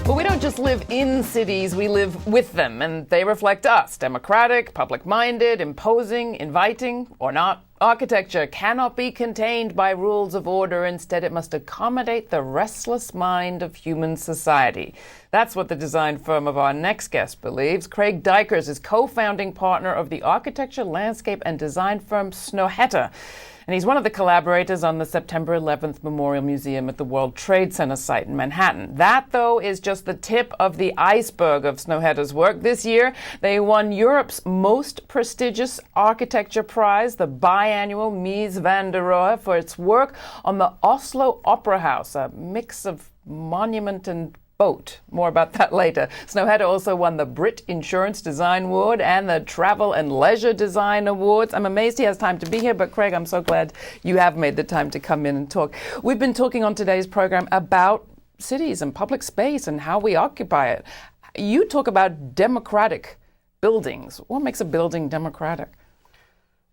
But we don't just live in cities, we live with them, and they reflect us. Democratic, public-minded, imposing, inviting, or not. Architecture cannot be contained by rules of order. Instead, it must accommodate the restless mind of human society. That's what the design firm of our next guest believes. Craig Dykers is co-founding partner of the architecture, landscape, and design firm Snøhetta. And he's one of the collaborators on the September 11th Memorial Museum at the World Trade Center site in Manhattan. That, though, is just the tip of the iceberg of Snøhetta's work. This year, they won Europe's most prestigious architecture prize, the biannual Mies van der Rohe, for its work on the Oslo Opera House, a mix of monument and boat. More about that later. Snøhetta also won the Brit Insurance Design Award and the Travel and Leisure Design Awards. I'm amazed he has time to be here, but Craig, I'm so glad you have made the time to come in and talk. We've been talking on today's program about cities and public space and how we occupy it. You talk about democratic buildings. What makes a building democratic?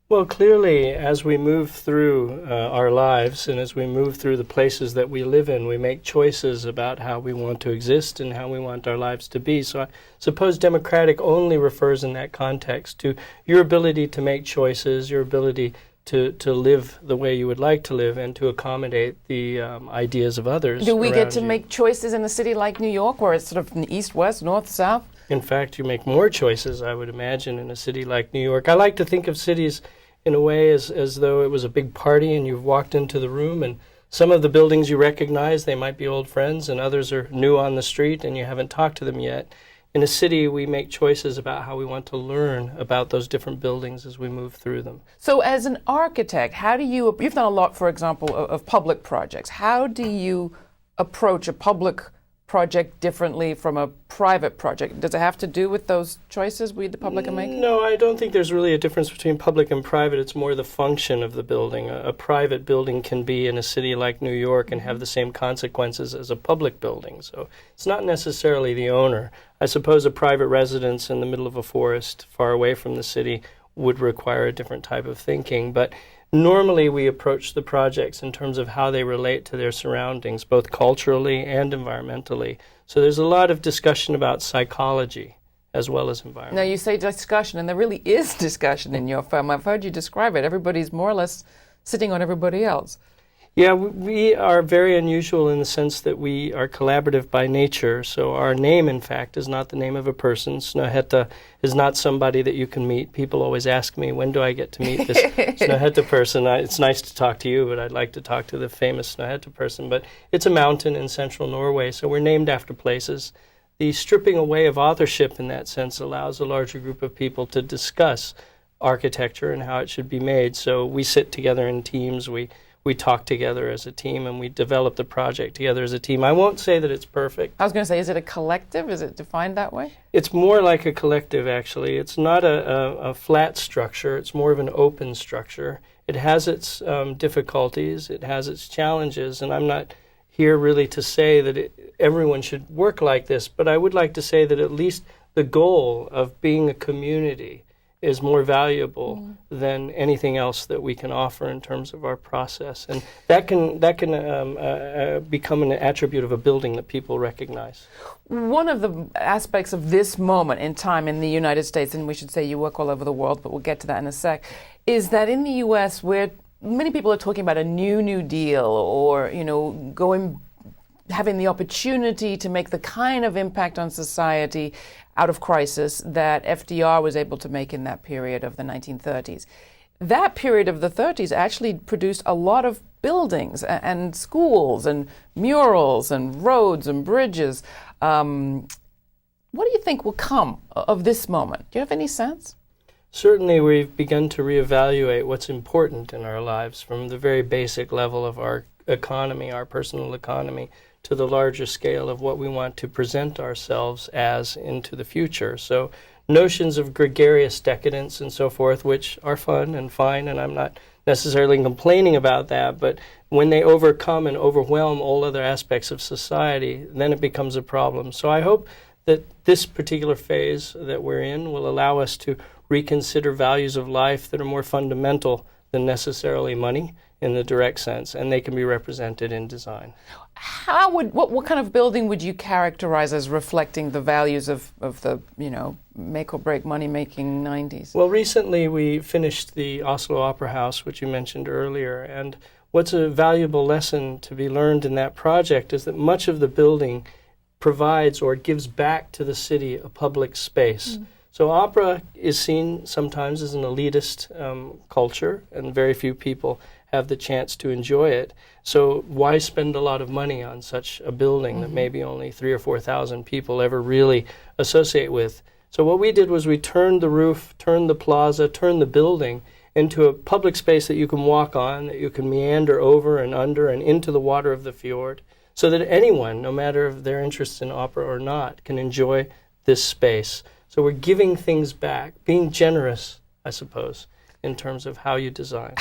Well, clearly, as we move through our lives and as we move through the places that we live in, we make choices about how we want to exist and how we want our lives to be. So I suppose democratic only refers in that context to your ability to make choices, your ability to live the way you would like to live and to accommodate the ideas of others. Do we get to make choices in a city like New York, where it's sort of east, west, north, south? In fact, you make more choices, I would imagine, in a city like New York. I like to think of cities in a way as though it was a big party and you've walked into the room and some of the buildings you recognize, they might be old friends, and others are new on the street and you haven't talked to them yet. In a city, we make choices about how we want to learn about those different buildings as we move through them. So as an architect, you've done a lot, for example, of public projects. How do you approach a public project differently from a private project? Does it have to do with those choices we, the public, are making? No, I don't think there's really a difference between public and private. It's more the function of the building. A private building can be in a city like New York and have the same consequences as a public building. So it's not necessarily the owner. I suppose a private residence in the middle of a forest far away from the city would require a different type of thinking. But normally we approach the projects in terms of how they relate to their surroundings, both culturally and environmentally. So there's a lot of discussion about psychology as well as environment. Now you say discussion, and there really is discussion in your firm. I've heard you describe it. Everybody's more or less sitting on everybody else. Yeah, we are very unusual in the sense that we are collaborative by nature. So our name, in fact, is not the name of a person. Snøhetta is not somebody that you can meet. People always ask me, when do I get to meet this Snøhetta person? It's nice to talk to you, but I'd like to talk to the famous Snøhetta person. But it's a mountain in central Norway, so we're named after places. The stripping away of authorship in that sense allows a larger group of people to discuss architecture and how it should be made. So we sit together in teams, we talk together as a team, and we develop the project together as a team. I won't say that it's perfect. I was going to say, is it a collective? Is it defined that way? It's more like a collective, actually. It's not a flat structure. It's more of an open structure. It has its difficulties. It has its challenges, and I'm not here really to say that everyone should work like this, but I would like to say that at least the goal of being a community is more valuable than anything else that we can offer in terms of our process. And that can become an attribute of a building that people recognize. One of the aspects of this moment in time in the United States, and we should say you work all over the world, but we'll get to that in a sec, is that in the U.S. where many people are talking about a New Deal or, having the opportunity to make the kind of impact on society out of crisis that FDR was able to make in that period of the 1930s. That period of the 30s actually produced a lot of buildings and schools and murals and roads and bridges. What do you think will come of this moment? Do you have any sense? Certainly we've begun to reevaluate what's important in our lives from the very basic level of our economy, our personal economy, to the larger scale of what we want to present ourselves as into the future. So notions of gregarious decadence and so forth, which are fun and fine, and I'm not necessarily complaining about that, but when they overcome and overwhelm all other aspects of society, then it becomes a problem. So I hope that this particular phase that we're in will allow us to reconsider values of life that are more fundamental than necessarily money in the direct sense, and they can be represented in design. What kind of building would you characterize as reflecting the values of the, make or break money making 90s? Well, recently we finished the Oslo Opera House, which you mentioned earlier, and what's a valuable lesson to be learned in that project is that much of the building provides or gives back to the city a public space. So opera is seen sometimes as an elitist culture, and very few people have the chance to enjoy it. So why spend a lot of money on such a building that maybe only 3,000 or 4,000 people ever really associate with? So what we did was we turned the roof, turned the plaza, turned the building into a public space that you can walk on, that you can meander over and under and into the water of the fjord, so that anyone, no matter if their interest in opera or not, can enjoy this space. So we're giving things back, being generous, I suppose, in terms of how you design.